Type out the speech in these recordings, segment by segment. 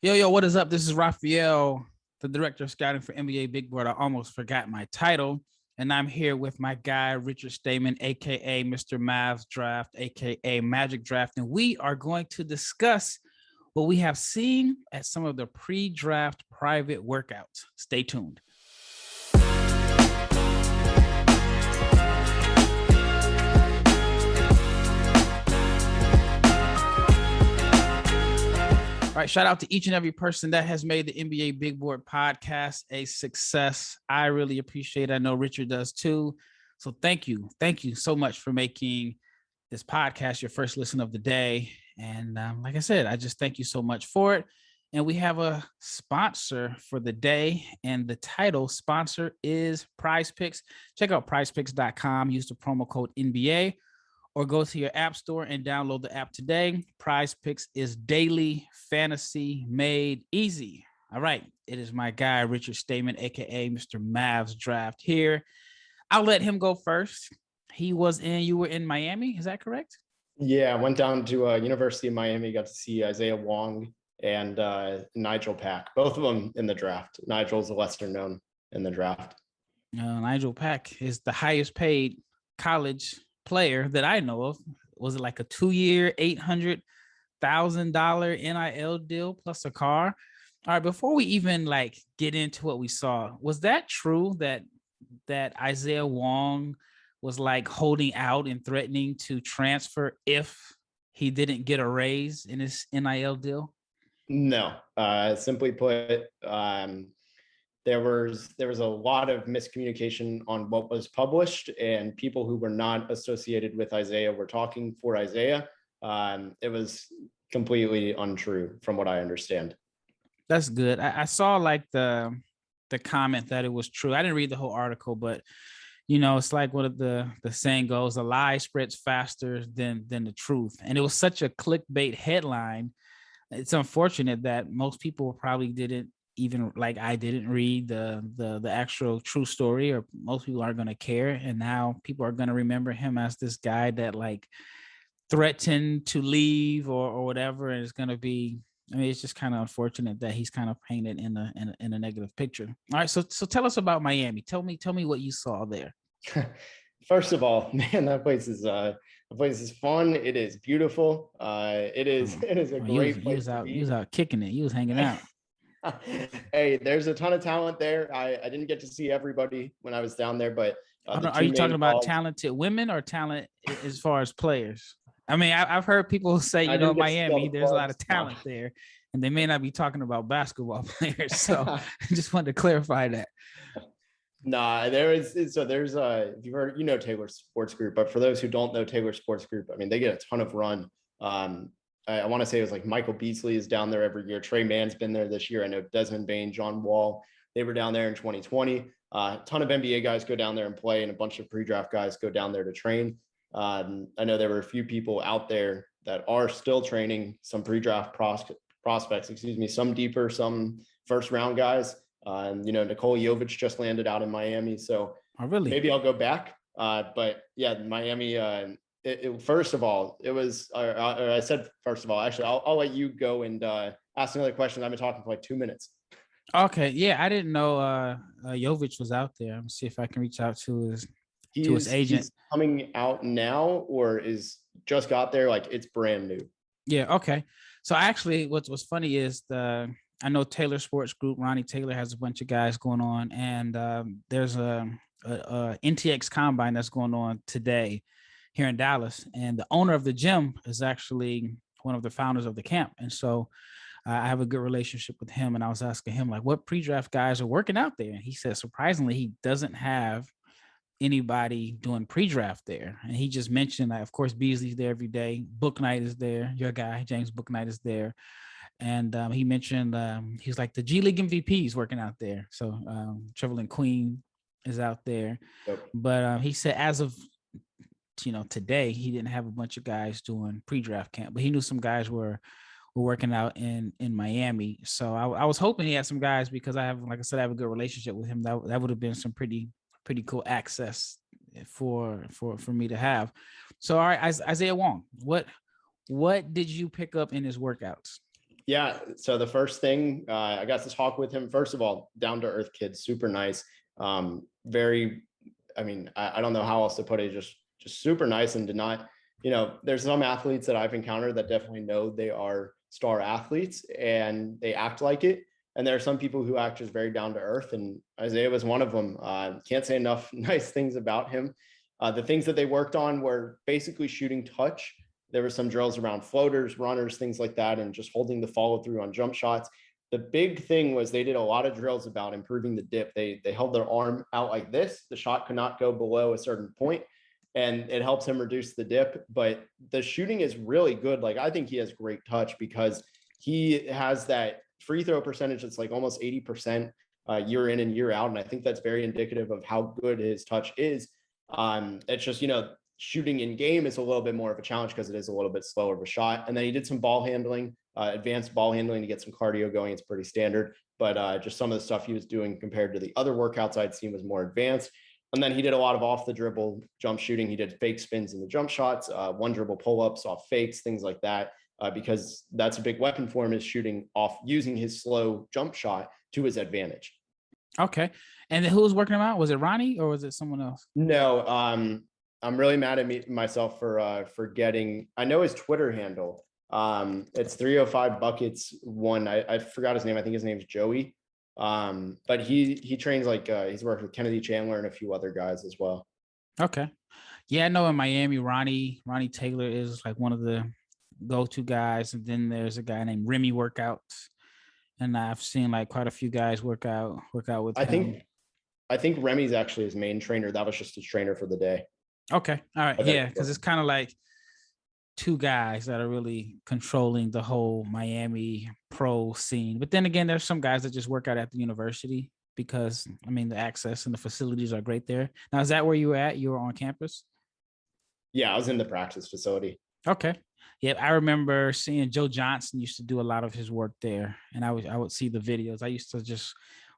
Yo, what is up? This is Rafael, the director of scouting for NBA Big Board. I almost forgot my title. And I'm here with my guy, Richard Stayman, aka Mr. Mavs Draft, aka Magic Draft. And we are going to discuss what we have seen at some of the pre-draft private workouts. Stay tuned. All right, shout out to each and every person that has made the NBA Big Board podcast a success. I really appreciate it. I know Richard does too. So thank you. Thank you so much for making this podcast your first listen of the day. And like I said, I just thank you so much for it. And we have a sponsor for the day. And the title sponsor is Prize Picks. Check out prizepicks.com. Use the promo code NBA. Or go to your app store and download the app today. Prize Picks is daily fantasy made easy. All right. It is my guy, Richard Stayman, aka Mr. Mavs Draft here. I'll let him go first. You were in Miami. Is that correct? Yeah, I went down to University of Miami, got to see Isaiah Wong and Nigel Pack, both of them in the draft. Nigel's a lesser known in the draft. Nigel Pack is the highest paid college player that I know of. Was it like a 2-year, $800,000 NIL deal plus a car? All right, before we even get into what we saw, was that true that Isaiah Wong was holding out and threatening to transfer if he didn't get a raise in his NIL deal? No, simply put, there was a lot of miscommunication on what was published, and people who were not associated with Isaiah were talking for Isaiah. It was completely untrue from what I understand. That's good. I saw the comment that it was true. I didn't read the whole article, but it's like what the saying goes, a lie spreads faster than the truth. And it was such a clickbait headline. It's unfortunate that most people probably didn't even I didn't read the actual true story, or most people aren't going to care. And now people are going to remember him as this guy that threatened to leave or whatever. And it's going to be, it's just kind of unfortunate that he's kind of painted in a negative picture. All right. So tell us about Miami. Tell me what you saw there. First of all, man, that place is fun. It is beautiful. It is a great place. You was out kicking it. You was hanging out. Hey, there's a ton of talent there. I didn't get to see everybody when I was down there, but are you talking about talented women or talent as far as players? I mean, I've heard people say, Miami, there's a lot of talent there, and they may not be talking about basketball players. So I just wanted to clarify that. Nah, there's if you've heard, Taylor Sports Group, but for those who don't know Taylor Sports Group, I mean, they get a ton of run. I want to say it was Michael Beasley is down there every year. Trey Mann's been there this year. I know Desmond Bane, John Wall, they were down there in 2020. A ton of NBA guys go down there and play, and a bunch of pre-draft guys go down there to train. I know there were a few people out there that are still training, some pre-draft prospects, some deeper, some first-round guys. Nikola Jovic just landed out in Miami, so maybe I'll go back. But yeah, Miami. First of all, it was. I said first of all. Actually, I'll let you go and ask another question. I've been talking for 2 minutes. Okay, yeah, I didn't know Jovic was out there. Let me see if I can reach out to his agent. He's coming out now, or is just got there? It's brand new. Yeah. Okay. So actually, what's funny is I know Taylor Sports Group. Ronnie Taylor has a bunch of guys going on, and there's a NTX Combine that's going on today here in Dallas, and the owner of the gym is actually one of the founders of the camp. And so I have a good relationship with him, and I was asking him what pre-draft guys are working out there. And he said, surprisingly, he doesn't have anybody doing pre-draft there. And he just mentioned that, of course, Beasley's there every day. Bouknight is there. Your guy, James Bouknight, is there. And he mentioned, he's the G League MVP is working out there. So Trevelyan Queen is out there. Yep. But he said as of today, he didn't have a bunch of guys doing pre-draft camp, but he knew some guys were working out in Miami. So I was hoping he had some guys, because I have, like I said, I have a good relationship with him. That would have been some pretty cool access for me to have. So all right, Isaiah Wong, what did you pick up in his workouts? Yeah. So the first thing, I got to talk with him. First of all, down to earth kid, super nice. Very, I mean, I don't know how else to put it. Just super nice, and did not, there's some athletes that I've encountered that definitely know they are star athletes and they act like it. And there are some people who act just very down to earth. And Isaiah was one of them. Can't say enough nice things about him. The things that they worked on were basically shooting touch. There were some drills around floaters, runners, things like that, and just holding the follow through on jump shots. The big thing was they did a lot of drills about improving the dip. They held their arm out like this. The shot could not go below a certain point, and it helps him reduce the dip. But the shooting is really good. Like, I think he has great touch because he has that free throw percentage that's like almost 80% year in and year out. And I think that's very indicative of how good his touch is. It's just, shooting in game is a little bit more of a challenge because it is a little bit slower of a shot. And then he did some ball handling, advanced ball handling to get some cardio going. It's pretty standard, but just some of the stuff he was doing compared to the other workouts I'd seen was more advanced. And then he did a lot of off the dribble jump shooting. He did fake spins in the jump shots, one dribble pull-ups off fakes, things like that, because that's a big weapon for him, is shooting off using his slow jump shot to his advantage. Okay. And who was working him out? Was it Ronnie or was it someone else? No, I'm really mad at myself for forgetting. I know his Twitter handle. It's 305 buckets one. I forgot his name. I think his name's Joey. But he trains like he's worked with Kennedy Chandler and a few other guys as well. Okay. Yeah, I know in Miami, Ronnie Taylor is like one of the go-to guys. And then there's a guy named Remy Workouts. And I've seen like quite a few guys work out with him. I think Remy's actually his main trainer. That was just his trainer for the day. Okay. All right. Yeah, because it's kind of like two guys that are really controlling the whole Miami pro scene. But then again, there's some guys that just work out at the university because, I mean, the access and the facilities are great there. Now, is that where you were at? You were on campus? Yeah, I was in the practice facility. Okay. Yeah, I remember seeing Joe Johnson used to do a lot of his work there, and I would see the videos. I used to just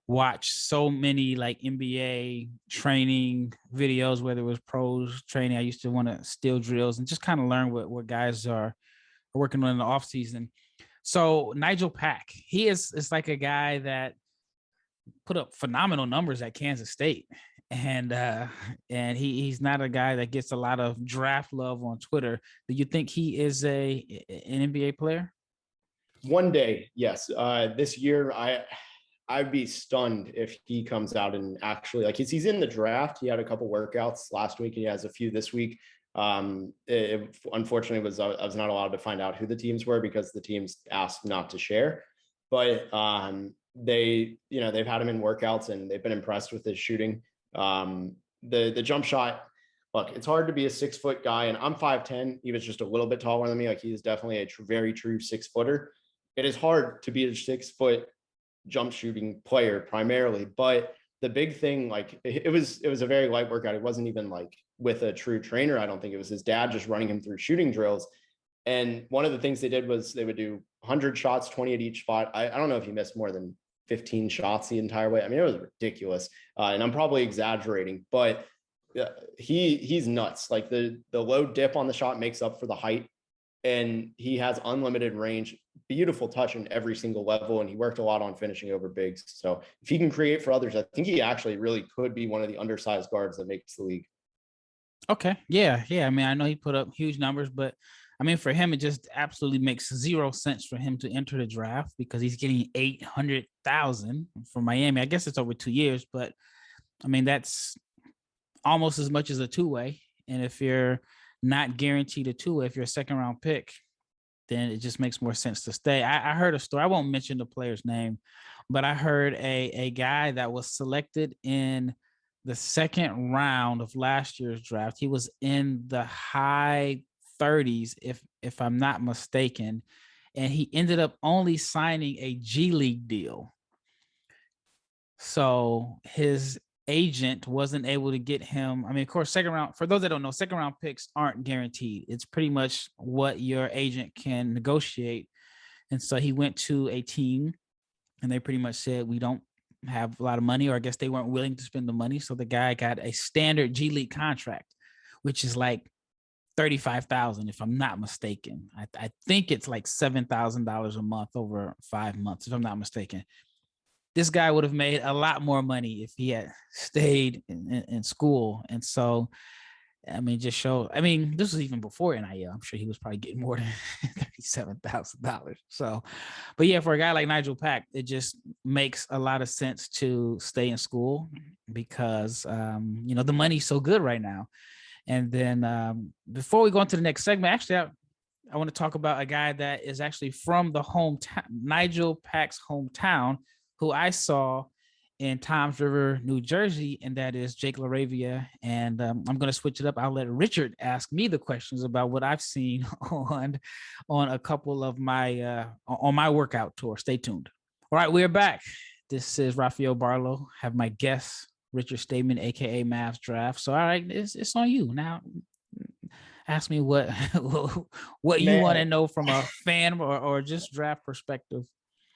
watch so many like NBA training videos, whether it was pros training. I used to want to steal drills and just kind of learn what guys are working on in the off season. So Nigel Pack, it's like a guy that put up phenomenal numbers at Kansas State. And he's not a guy that gets a lot of draft love on Twitter. Do you think he is an NBA player? One day, yes. This year, I'd be stunned if he comes out and actually, like, he's in the draft. He had a couple workouts last week. He has a few this week. It unfortunately I was not allowed to find out who the teams were because the teams asked not to share. But they've had him in workouts and they've been impressed with his shooting. The jump shot. Look, it's hard to be a 6 foot guy, and I'm 5'10". He was just a little bit taller than me. Like, he is definitely a very true 6 footer. It is hard to be a 6 foot jump shooting player primarily, but the big thing, like, it was a very light workout. It wasn't even like with a true trainer. I don't think it was his dad just running him through shooting drills. And one of the things they did was they would do 100 shots, 20 at each spot. I don't know if he missed more than 15 shots the entire way. I mean, it was ridiculous. And I'm probably exaggerating, but he's nuts. Like, the low dip on the shot makes up for the height, and he has unlimited range, beautiful touch in every single level. And he worked a lot on finishing over bigs. So if he can create for others, I think he actually really could be one of the undersized guards that makes the league. Okay. Yeah. I mean, I know he put up huge numbers, but I mean, for him, it just absolutely makes zero sense for him to enter the draft because he's getting 800,000 from Miami. I guess it's over 2 years, but I mean, that's almost as much as a two-way. And if you're not guaranteed a two-way, if you're a second round pick, then it just makes more sense to stay. I heard a story. I won't mention the player's name, but I heard a guy that was selected in the second round of last year's draft. He was in the high 30s, if I'm not mistaken, and he ended up only signing a G League deal. So his agent wasn't able to get him. I mean, of course, second round, for those that don't know, second round picks aren't guaranteed. It's pretty much what your agent can negotiate. And so he went to a team and they pretty much said, we don't have a lot of money, or I guess they weren't willing to spend the money. So the guy got a standard G League contract, which is like $35,000 if I'm not mistaken. I think it's like $7,000 a month over 5 months, if I'm not mistaken. This guy would have made a lot more money if he had stayed in school. And so, I mean, this was even before NIL. I'm sure he was probably getting more than $37,000. So, but yeah, for a guy like Nigel Pack, it just makes a lot of sense to stay in school because, the money's so good right now. And then before we go into the next segment, actually, I want to talk about a guy that is actually from the hometown, Nigel Pack's hometown, who I saw in Toms River, New Jersey, and that is Jake Laravia. And I'm going to switch it up. I'll let Richard ask me the questions about what I've seen on a couple of my on my workout tour. Stay tuned. All right, we're back. This is Rafael Barlowe. Have my guest Richard Stayman, aka Mavs Draft. So all right, it's on you now. Ask me what you want to know from a fan or just draft perspective.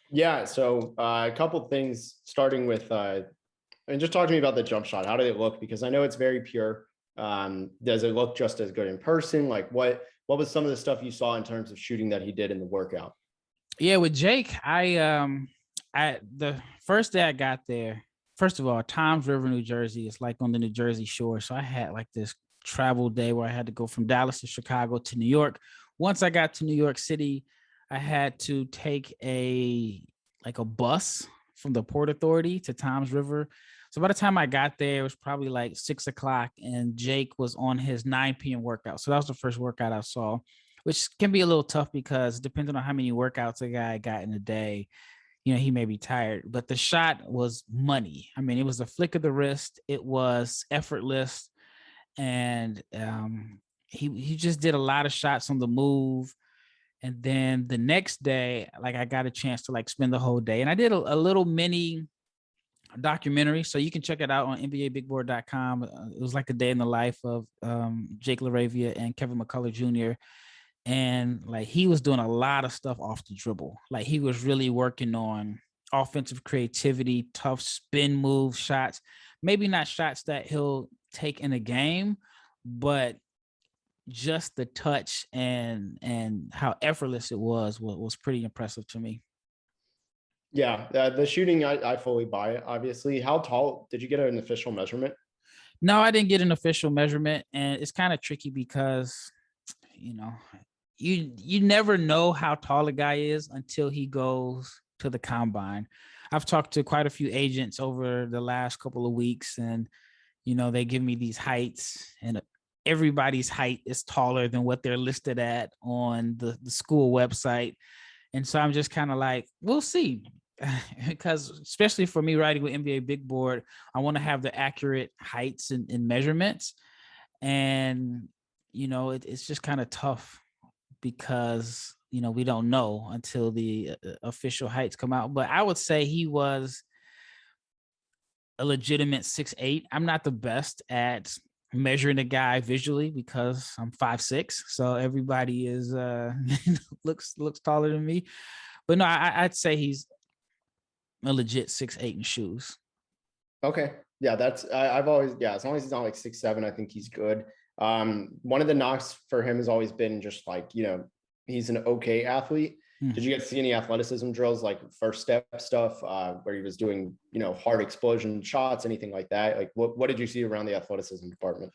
Yeah, so a couple things starting with and just talk to me about the jump shot. How did it look? Because I know it's very pure. Does it look just as good in person? Like what was some of the stuff you saw in terms of shooting that he did in the workout? Yeah, with Jake, I the first day I got there, first of all, Toms River, New Jersey, it's like on the New Jersey shore. So I had like this travel day where I had to go from Dallas to Chicago to New York. Once I got to New York City, I had to take a bus from the Port Authority to Toms River. So by the time I got there, it was probably like 6:00, and Jake was on his 9 p.m. workout. So that was the first workout I saw, which can be a little tough because depending on how many workouts a guy got in a day, he may be tired, but the shot was money. I mean, it was a flick of the wrist. It was effortless. And he just did a lot of shots on the move. And then the next day, like I got a chance to like spend the whole day. And I did a little mini documentary. So you can check it out on NBABigBoard.com. It was like a day in the life of Jake Laravia and Kevin McCullough Jr. And like he was doing a lot of stuff off the dribble. Like he was really working on offensive creativity, tough spin move shots, maybe not shots that he'll take in a game, but just the touch and how effortless it was pretty impressive to me. Yeah, the shooting, I fully buy it. Obviously, how tall did you get an official measurement? No, I didn't get an official measurement, and it's kind of tricky because you never know how tall a guy is until he goes to the combine. I've talked to quite a few agents over the last couple of weeks, and they give me these heights, and everybody's height is taller than what they're listed at on the school website. And so I'm just kind of like, we'll see. Because especially for me writing with NBA Big Board, I want to have the accurate heights and measurements. And, it's just kind of tough because, we don't know until the official heights come out. But I would say he was a legitimate 6'8". I'm not the best at measuring a guy visually because I'm 5'6", so everybody is looks taller than me. But no, I'd say he's a legit 6'8" in shoes. Okay, yeah, I've always, as long as he's not like 6'7", I think he's good. One of the knocks for him has always been just like he's an okay athlete. Did you guys see any athleticism drills, like first step stuff, where he was doing, hard explosion shots, anything like that? Like what did you see around the athleticism department?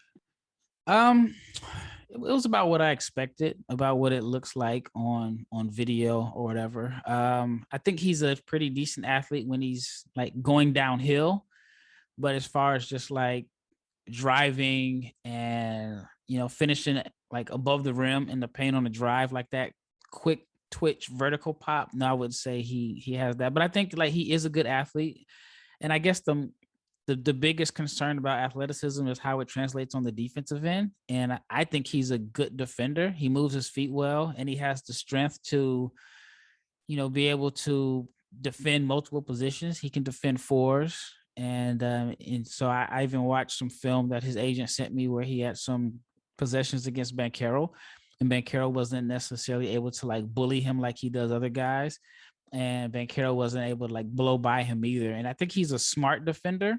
It was about what I expected, about what it looks like on video or whatever. I think he's a pretty decent athlete when he's like going downhill, but as far as just like driving and finishing like above the rim in the paint on the drive, like that quick twitch vertical pop, no, I would say he has that. But I think like he is a good athlete, and I guess the biggest concern about athleticism is how it translates on the defensive end. And I think he's a good defender. He moves his feet well, and he has the strength to be able to defend multiple positions. He can defend fours, and so I even watched some film that his agent sent me where he had some possessions against Banchero, and Banchero wasn't necessarily able to like bully him like he does other guys, and Banchero wasn't able to like blow by him either. And I think he's a smart defender,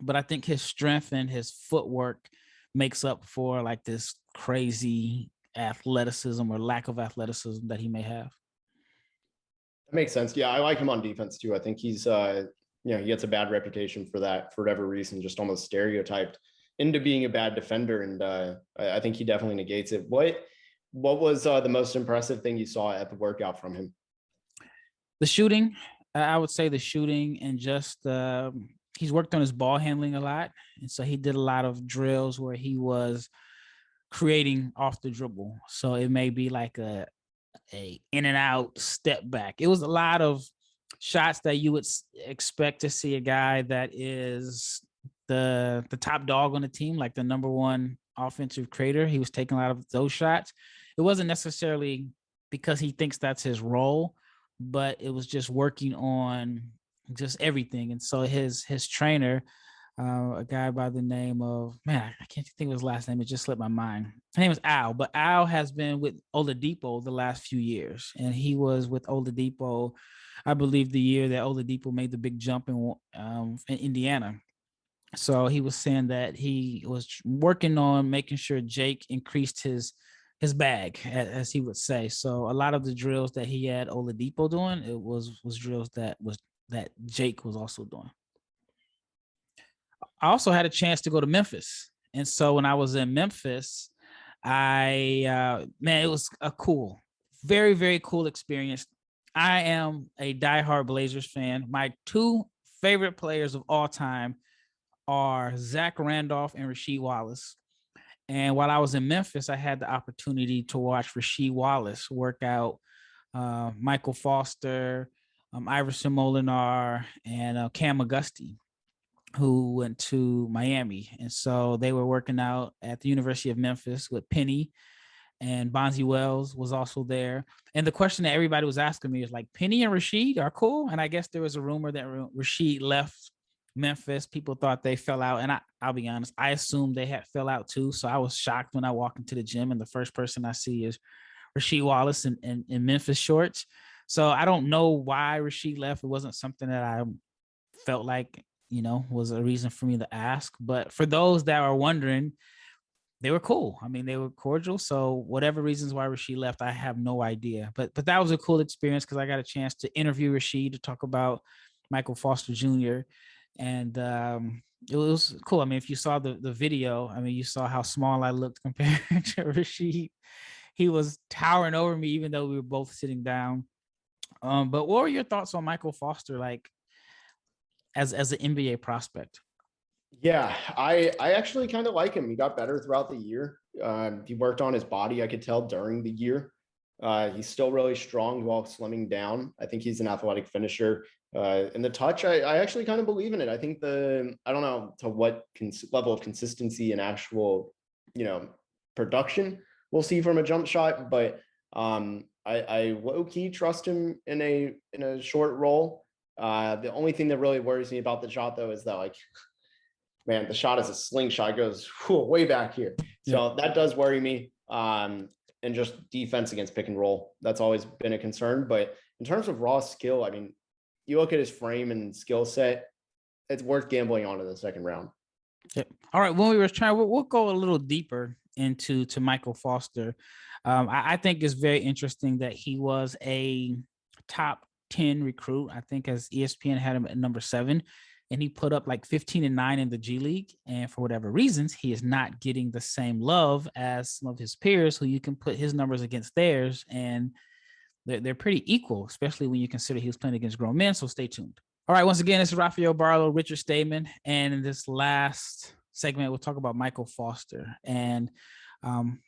but I think his strength and his footwork makes up for like this crazy athleticism or lack of athleticism that he may have. That makes sense. Yeah, I like him on defense too. I think he's he gets a bad reputation for that for whatever reason, just almost stereotyped into being a bad defender. And I think he definitely negates it. What was the most impressive thing you saw at the workout from him? The shooting, I would say the shooting, and just he's worked on his ball handling a lot. And so he did a lot of drills where he was creating off the dribble. So it may be like a in and out step back. It was a lot of shots that you would expect to see a guy that is the top dog on the team, like the number one offensive creator. He was taking a lot of those shots. It wasn't necessarily because he thinks that's his role, but it was just working on just everything. And so his trainer, a guy by the name of, man, I can't think of his last name. It just slipped my mind. His name is Al, but Al has been with Oladipo the last few years. And he was with Oladipo, I believe, the year that Oladipo made the big jump in Indiana. So he was saying that he was working on making sure Jake increased his bag, as he would say. So a lot of the drills that he had Oladipo doing, it was drills that Jake was also doing. I also had a chance to go to Memphis. And so when I was in Memphis, man, it was a very, very cool experience. I am a diehard Blazers fan. My two favorite players of all time are Zach Randolph and Rasheed Wallace. And while I was in Memphis, I had the opportunity to watch Rasheed Wallace work out Michael Foster, Iverson Molinar, and Cam Auguste, who went to Miami. And so they were working out at the University of Memphis with Penny, and Bonzi Wells was also there. And the question that everybody was asking me is like, Penny and Rasheed are cool? And I guess there was a rumor that Rasheed left Memphis. People thought they fell out. And I'll be honest, I assumed they had fell out too. So I was shocked when I walk into the gym and the first person I see is Rasheed Wallace in Memphis shorts. So I don't know why Rasheed left. It wasn't something that I felt like, was a reason for me to ask. But for those that are wondering, they were cool. I mean, they were cordial. So whatever reasons why Rasheed left, I have no idea. But that was a cool experience because I got a chance to interview Rasheed to talk about Michael Foster Jr. And it was cool. I mean, if you saw the video, I mean, you saw how small I looked compared to Rasheed. He was towering over me, even though we were both sitting down. But what were your thoughts on Michael Foster, like as an NBA prospect? Yeah, I actually kind of like him. He got better throughout the year. He worked on his body, I could tell, during the year. He's still really strong while slimming down. I think he's an athletic finisher. And the touch, I actually kind of believe in it. I think I don't know to what level of consistency and actual, production we'll see from a jump shot, but I low-key trust him in a short role. The only thing that really worries me about the shot, though, is that, like, man, the shot is a slingshot. It goes way back here. So that does worry me. And just defense against pick and roll, that's always been a concern. But in terms of raw skill, I mean, you look at his frame and skill set, it's worth gambling on in the second round. Yep. All right. When we were trying, we'll go a little deeper into Michael Foster. I think it's very interesting that he was a top 10 recruit. I think as ESPN had him at number 7. And he put up like 15-9 in the G League. And for whatever reasons, he is not getting the same love as some of his peers who you can put his numbers against theirs. And they're pretty equal, especially when you consider he was playing against grown men. So stay tuned. All right. Once again, this is Rafael, Barlowe, Richard Stayman. And in this last segment, we'll talk about Michael Foster. And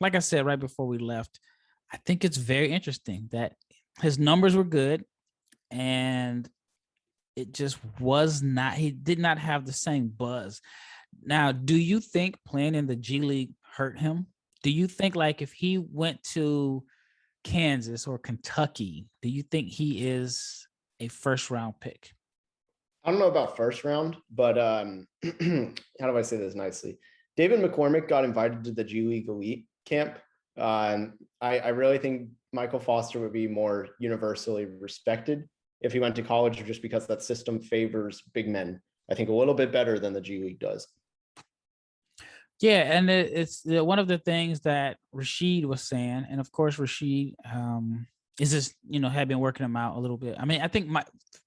like I said, right before we left, I think it's very interesting that his numbers were good. And it just was not, he did not have the same buzz. Now, do you think playing in the G League hurt him? Do you think, like, if he went to Kansas or Kentucky, do you think he is a first round pick? I don't know about first round, but how do I say this nicely? David McCormick got invited to the G League Elite camp. I really think Michael Foster would be more universally respected if he went to college, just because that system favors big men, I think, a little bit better than the G League does. Yeah, and it's one of the things that Rashid was saying, and of course Rashid is just had been working him out a little bit. I mean, I think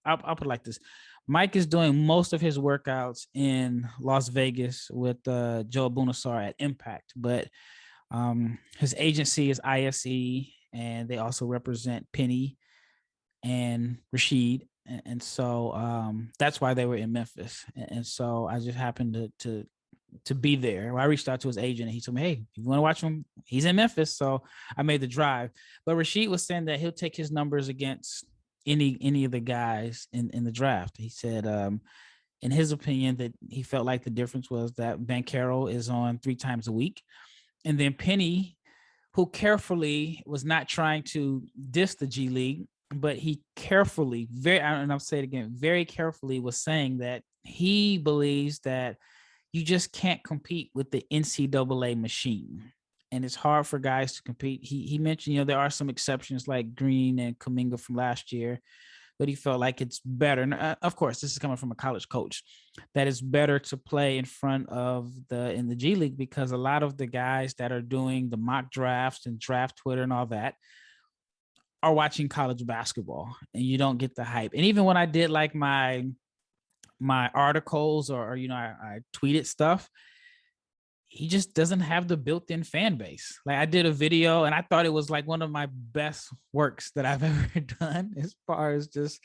I'll put it like this: Mike is doing most of his workouts in Las Vegas with Joe Bunasar at Impact, but his agency is ISE, and they also represent Penny and Rashid. And so that's why they were in Memphis. And so I just happened to be there. I reached out to his agent and he told me, hey, if you want to watch him, he's in Memphis. So I made the drive. But Rashid was saying that he'll take his numbers against any of the guys in the draft. He said, in his opinion, that he felt like the difference was that Banchero is on 3 times a week. And then Penny, who carefully was not trying to diss the G League, but he carefully, and I'll say it again, very carefully was saying that he believes that you just can't compete with the NCAA machine. And it's hard for guys to compete. He mentioned, there are some exceptions like Green and Kuminga from last year, but he felt like it's better. And of course, this is coming from a college coach, that it's better to play in front of in the G League, because a lot of the guys that are doing the mock drafts and draft Twitter and all that are watching college basketball, and you don't get the hype. And even when I did like my articles or I tweeted stuff, he just doesn't have the built-in fan base. Like I did a video and I thought it was like one of my best works that I've ever done as far as just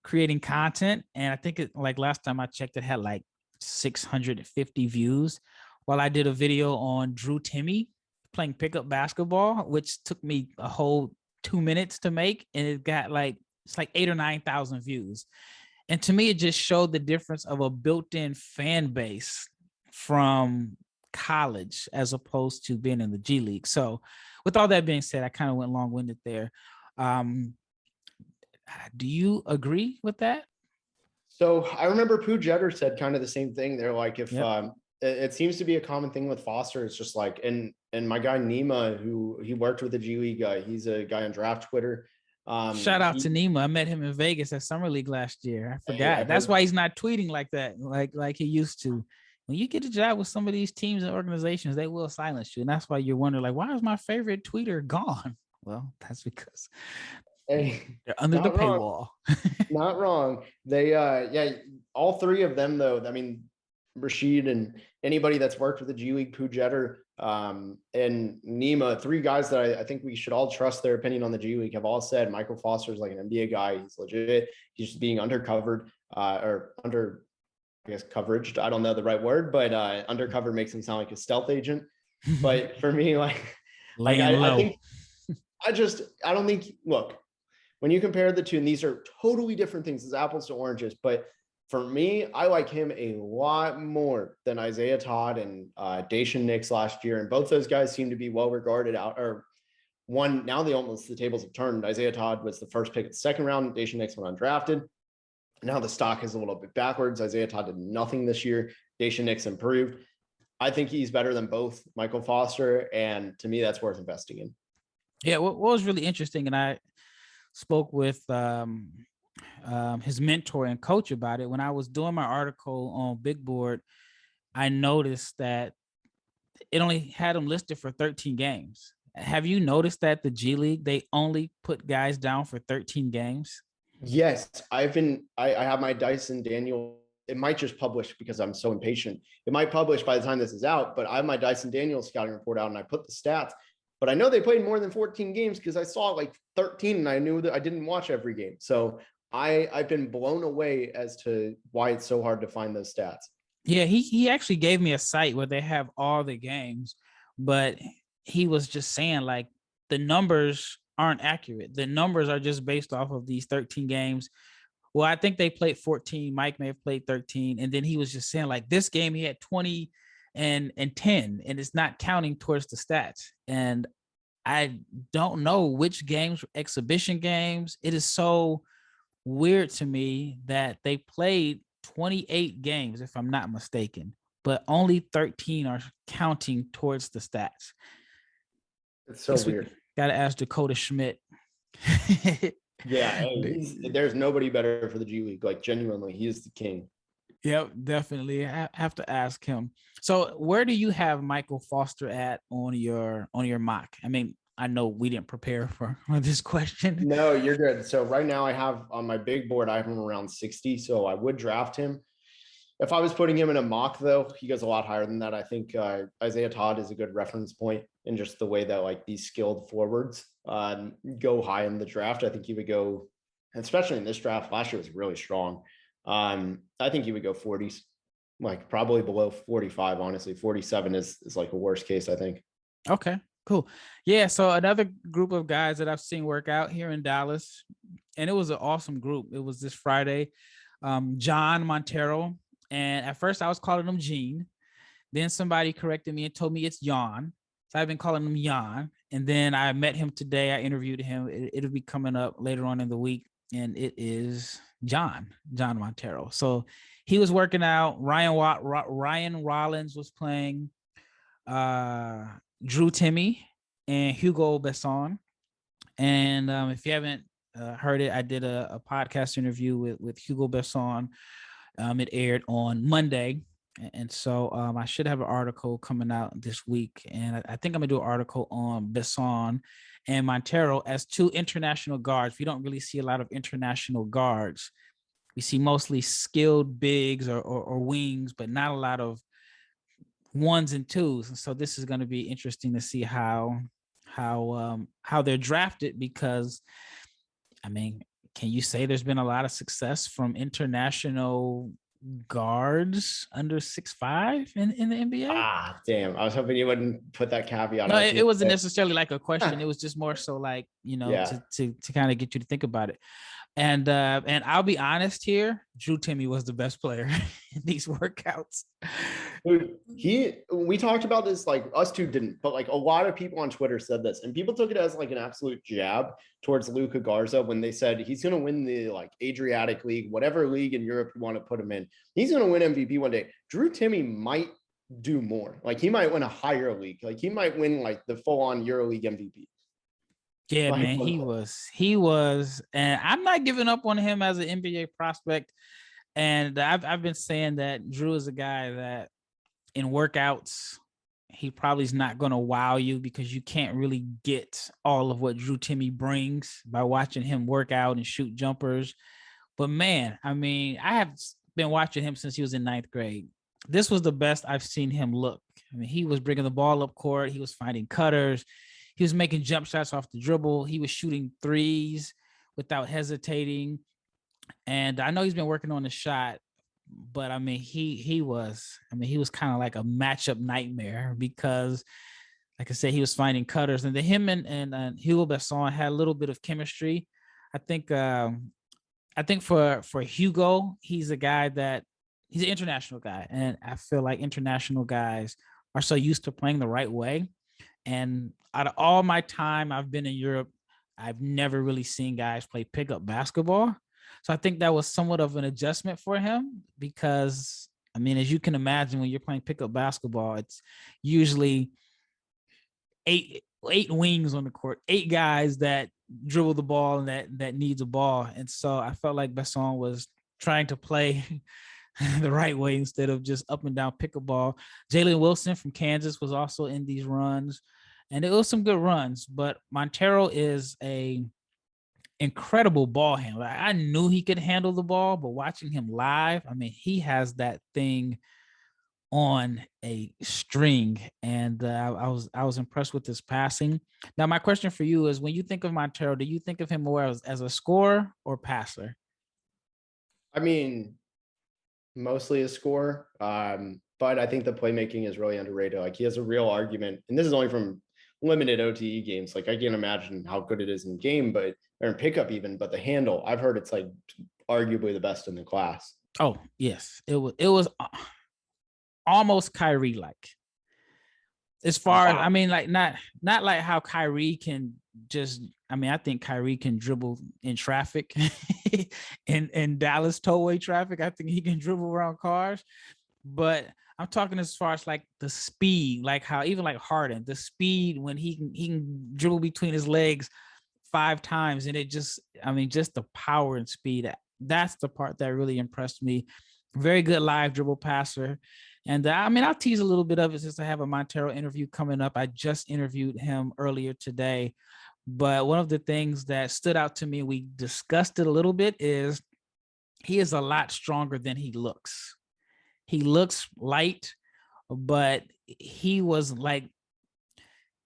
creating content. And I think like last time I checked, it had like 650 views, while I did a video on Drew Timme playing pickup basketball, which took me a whole 2 minutes to make, and it's like 8,000 or 9,000 views. And to me, it just showed the difference of a built-in fan base from college as opposed to being in the G League. So with all that being said, I kind of went long-winded there. Do you agree with that? So I remember Pooh Jetter said kind of the same thing. They're like, if it seems to be a common thing with Foster, it's just like, and my guy Nima, who he worked with the G League guy, he's a guy on draft Twitter. Shout out to Nima. I met him in Vegas at Summer League last year. I forgot. That's why he's not tweeting like that, like he used to. When you get a job with some of these teams and organizations, they will silence you. And that's why you're wondering, like, why is my favorite tweeter gone? Well, that's because they're under the paywall. Not wrong. They all 3 of them though. I mean, Rashid and anybody that's worked with the G League, Pooh Jetter, and Nima, 3 guys that I think we should all trust their opinion on the G League, have all said Michael Foster is like an NBA guy. He's legit. He's just being undercovered or under, I guess, coverage. I don't know the right word, but undercover makes him sound like a stealth agent. But for me, I don't think, look, when you compare the two, and these are totally different things, it's apples to oranges, but for me, I like him a lot more than Isaiah Todd and Dacian Nix last year. And both those guys seem to be well regarded out, or one, now the tables have turned. Isaiah Todd was the first pick of the second round. Dacian Nix went undrafted. Now the stock is a little bit backwards. Isaiah Todd did nothing this year. Dacian Nix improved. I think he's better than both Michael Foster. And to me, that's worth investing in. Yeah, what was really interesting, and I spoke with his mentor and coach about it. When I was doing my article on Big Board, I noticed that it only had him listed for 13 games. Have you noticed that the G League, they only put guys down for 13 games? Yes, I have my Dyson Daniel. It might just publish because I'm so impatient. It might publish by the time this is out, but I have my Dyson Daniels scouting report out and I put the stats. But I know they played more than 14 games because I saw like 13 and I knew that I didn't watch every game. So I've been blown away as to why it's so hard to find those stats. Yeah, he actually gave me a site where they have all the games, but he was just saying like the numbers aren't accurate. The numbers are just based off of these 13 games. Well, I think they played 14. Mike may have played 13. And then he was just saying like this game, he had 20 and 10, and it's not counting towards the stats. And I don't know which games were exhibition games. It is so weird to me that they played 28 games, if I'm not mistaken, but only 13 are counting towards the stats. It's so weird. Got to ask Dakota Schmidt. Yeah, there's nobody better for the G League. Like genuinely, he is the king. Yep, definitely. I have to ask him. So where do you have Michael Foster at on your mock? I mean, I know we didn't prepare for this question. No, you're good. So right now I have on my big board, I have him around 60. So I would draft him. If I was putting him in a mock, though, he goes a lot higher than that. I think Isaiah Todd is a good reference point in just the way that like these skilled forwards go high in the draft. I think he would go, especially in this draft. Last year was really strong. I think he would go 40s, like probably below 45. Honestly, 47 is like a worst case, I think. Okay, cool. Yeah, so another group of guys that I've seen work out here in Dallas, and it was an awesome group. It was this Friday. John Montero, and at first I was calling him Gene. Then somebody corrected me and told me it's Jan. So I've been calling him Jan. And then I met him today. I interviewed him. It'll be coming up later on in the week. And it is John Montero. So he was working out. Ryan Rollins was playing. Drew Timmy and Hugo Besson. And if you haven't heard it, I did a podcast interview with Hugo Besson. It aired on Monday. And so I should have an article coming out this week. And I think I'm going to do an article on Besson and Montero as two international guards. We don't really see a lot of international guards. We see mostly skilled bigs or wings, but not a lot of ones and twos. And so this is going to be interesting to see how they're drafted, because I mean, can you say there's been a lot of success from international guards under 6'5" in the NBA? Ah, damn. I was hoping you wouldn't put that caveat. No, it wasn't necessarily like a question. It was just more so like, Yeah. to kind of get you to think about it. And I'll be honest here, Drew Timmy was the best player in these workouts. We talked about this, like us two didn't, but like a lot of people on Twitter said this, and people took it as like an absolute jab towards Luka Garza when they said he's going to win the like Adriatic League, whatever league in Europe you want to put him in. He's going to win MVP one day. Drew Timmy might do more. Like he might win a higher league. Like he might win like the full-on EuroLeague MVP. Yeah, man, he was, and I'm not giving up on him as an NBA prospect. And I've been saying that Drew is a guy that in workouts, he probably is not going to wow you, because you can't really get all of what Drew Timmy brings by watching him work out and shoot jumpers. But man, I mean, I have been watching him since he was in 9th grade. This was the best I've seen him look. I mean, he was bringing the ball up court. He was finding cutters. He was making jump shots off the dribble. He was shooting threes without hesitating. And I know he's been working on the shot, but I mean, he was kind of like a matchup nightmare, because like I said, he was finding cutters, and then him and Hugo Besson had a little bit of chemistry. I think for Hugo, he's a guy that he's an international guy. And I feel like international guys are so used to playing the right way. And out of all my time I've been in Europe, I've never really seen guys play pickup basketball. So I think that was somewhat of an adjustment for him, because, I mean, as you can imagine, when you're playing pickup basketball, it's usually eight wings on the court, 8 guys that dribble the ball and that needs a ball. And so I felt like Besson was trying to play the right way instead of just up and down pick a ball. Jalen Wilson from Kansas was also in these runs, and it was some good runs. But Montero is a incredible ball handler. I knew he could handle the ball, but watching him live, I mean, he has that thing on a string, and I was impressed with his passing. Now, my question for you is: when you think of Montero, do you think of him more as a scorer or passer? I mean, mostly a scorer, but I think the playmaking is really underrated. Like he has a real argument, and this is only from limited OTE games. Like I can't imagine how good it is in game, but or in pickup even. But the handle, I've heard it's like arguably the best in the class. Oh yes, it was almost Kyrie like. As far as, I mean, like not like how Kyrie can just, I mean, I think Kyrie can dribble in traffic in Dallas tollway traffic. I think he can dribble around cars, but I'm talking as far as like the speed, like how even like Harden, the speed when he can dribble between his legs 5 times, and it just, I mean, just the power and speed. That's the part that really impressed me. very good live dribble passer. And I mean, I'll tease a little bit of it since I have a Montero interview coming up. I just interviewed him earlier today. But one of the things that stood out to me, we discussed it a little bit, is he is a lot stronger than he looks. He looks light, but he was like,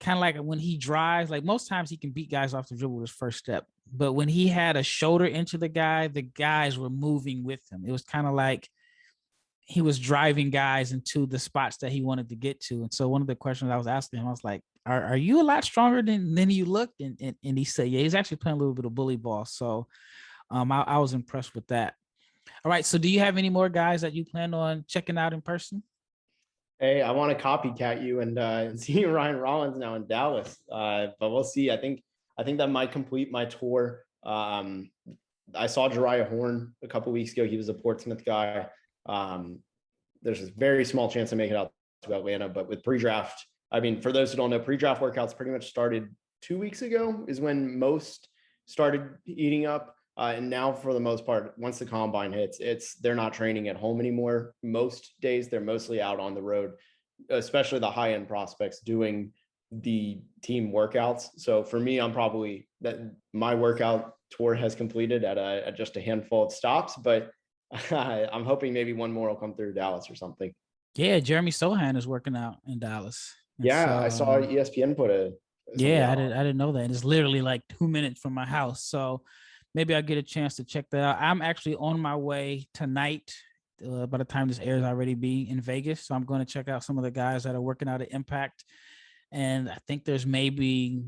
kind of like when he drives, like most times he can beat guys off the dribble with his first step. But when he had a shoulder into the guys were moving with him. It was kind of like he was driving guys into the spots that he wanted to get to. And so one of the questions I was asking him, I was like, are you a lot stronger than you looked? And he said, yeah, he's actually playing a little bit of bully ball. So I was impressed with that. All right. So do you have any more guys that you plan on checking out in person? Hey, I want to copycat you and see Ryan Rollins now in Dallas, but we'll see. I think that might complete my tour. I saw Jariah Horn a couple weeks ago. He was a Portsmouth guy. There's a very small chance I make it out to Atlanta, but with pre-draft, I mean, for those who don't know, pre-draft workouts pretty much started 2 weeks ago is when most started heating up. And now for the most part, once the combine hits, they're not training at home anymore. Most days they're mostly out on the road, especially the high-end prospects doing the team workouts. So for me, I'm probably that my workout tour has completed at just a handful of stops, but I'm hoping maybe one more will come through Dallas or something. Yeah, Jeremy Sohan is working out in Dallas. And Yeah, so I saw ESPN put something yeah, out. I didn't know that. And it's literally like 2 minutes from my house. So maybe I'll get a chance to check that out. I'm actually on my way tonight. By the time this airs, I'll already be in Vegas. So I'm going to check out some of the guys that are working out at Impact. And I think there's maybe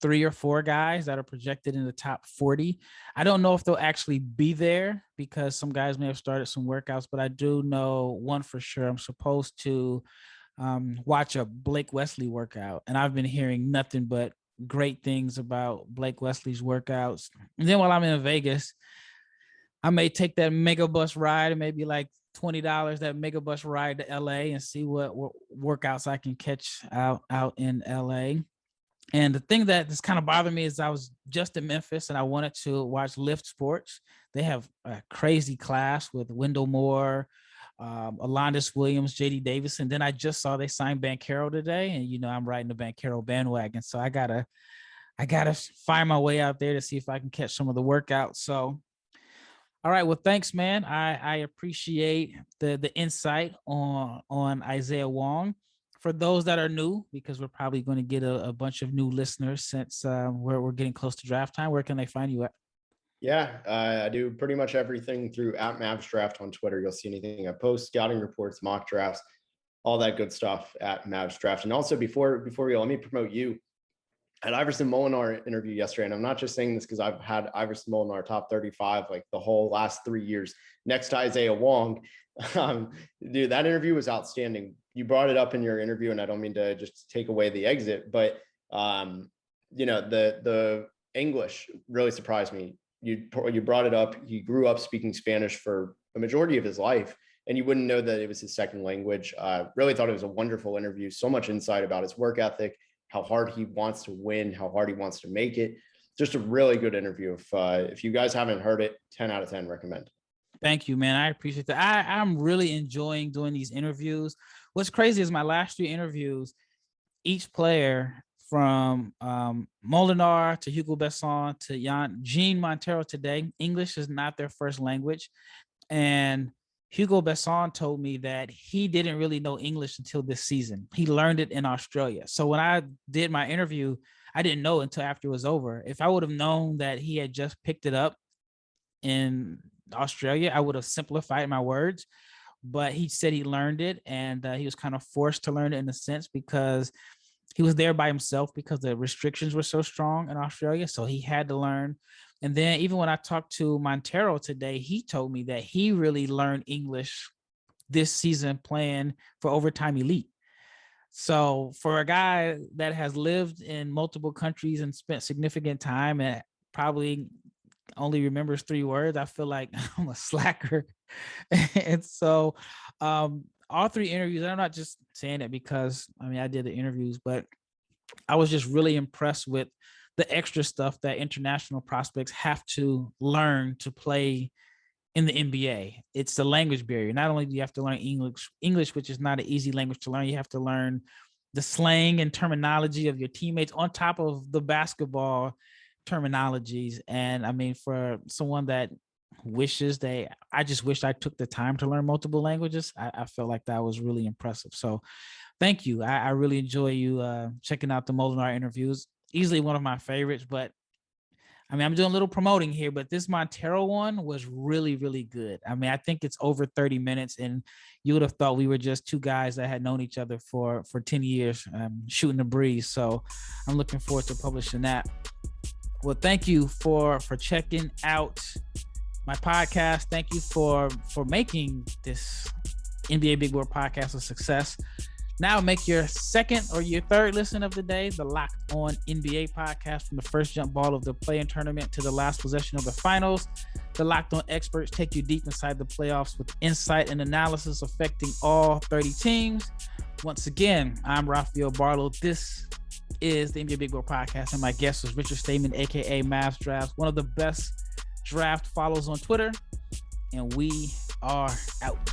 3 or 4 guys that are projected in the top 40. I don't know if they'll actually be there because some guys may have started some workouts, but I do know one for sure. I'm supposed to watch a Blake Wesley workout, and I've been hearing nothing but great things about Blake Wesley's workouts. And then while I'm in Vegas, I may take that mega bus ride, and maybe like $20 that mega bus ride to LA and see what workouts I can catch out in LA. And the thing that is kind of bothering me is I was just in Memphis and I wanted to watch Lift Sports. They have a crazy class with Wendell Moore, Alondis Williams, JD Davis. And then I just saw they signed Banchero today. And, you know, I'm riding the Banchero bandwagon. So I gotta find my way out there to see if I can catch some of the workouts. So, all right. Well, thanks, man. I appreciate the insight on Isaiah Wong. For those that are new, because we're probably going to get a bunch of new listeners since we're getting close to draft time, where can they find you at? Yeah, I do pretty much everything through @MavsDraft on Twitter. You'll see anything I post, scouting reports, mock drafts, all that good stuff @MavsDraft. And also before we go, let me promote you. I had Iverson Molinar interview yesterday, and I'm not just saying this because I've had Iverson Molinar top 35 like the whole last 3 years next to Isaiah Wong. Dude, that interview was outstanding. You brought it up in your interview, and I don't mean to just take away the exit, but you know, the English really surprised me. You brought it up. He grew up speaking Spanish for a majority of his life, and you wouldn't know that it was his second language. Really thought it was a wonderful interview. So much insight about his work ethic, how hard he wants to win, how hard he wants to make it. Just a really good interview. If you guys haven't heard it, 10 out of 10 recommend. Thank you, man. I appreciate that. I'm really enjoying doing these interviews. What's crazy is my last 3 interviews, each player from Molinar to Hugo Besson to Jean Montero today, English is not their first language. And Hugo Besson told me that he didn't really know English until this season. He learned it in Australia. So when I did my interview, I didn't know until after it was over. If I would have known that he had just picked it up in Australia, I would have simplified my words. But he said he learned it, and he was kind of forced to learn it in a sense because he was there by himself because the restrictions were so strong in Australia. So he had to learn. And then even when I talked to Montero today, he told me that he really learned English this season playing for Overtime Elite. So for a guy that has lived in multiple countries and spent significant time and probably only remembers 3 words, I feel like I'm a slacker. And so all 3 interviews, I'm not just saying it because I mean I did the interviews, but I was just really impressed with the extra stuff that international prospects have to learn to play in the NBA. It's the language barrier. Not only do you have to learn English, which is not an easy language to learn, you have to learn the slang and terminology of your teammates on top of the basketball terminologies. And I mean, for someone that I just wish I took the time to learn multiple languages. I felt like that was really impressive. So thank you. I really enjoy you checking out the Molinar interviews. Easily one of my favorites, but I mean, I'm doing a little promoting here, but this Montero one was really, really good. I mean, I think it's over 30 minutes, and you would have thought we were just two guys that had known each other for 10 years, shooting the breeze. So I'm looking forward to publishing that. Well, thank you for checking out my podcast. Thank you for making this NBA Big Board podcast a success. Now make your second or your third listen of the day, the Locked On NBA podcast, from the first jump ball of the play-in tournament to the last possession of the finals. The Locked On experts take you deep inside the playoffs with insight and analysis affecting all 30 teams. Once again, I'm Rafael Barlowe. This is the NBA Big Board podcast, and my guest was Richard Stayman, aka Mavs Drafts, one of the best draft follows on Twitter. And we are out.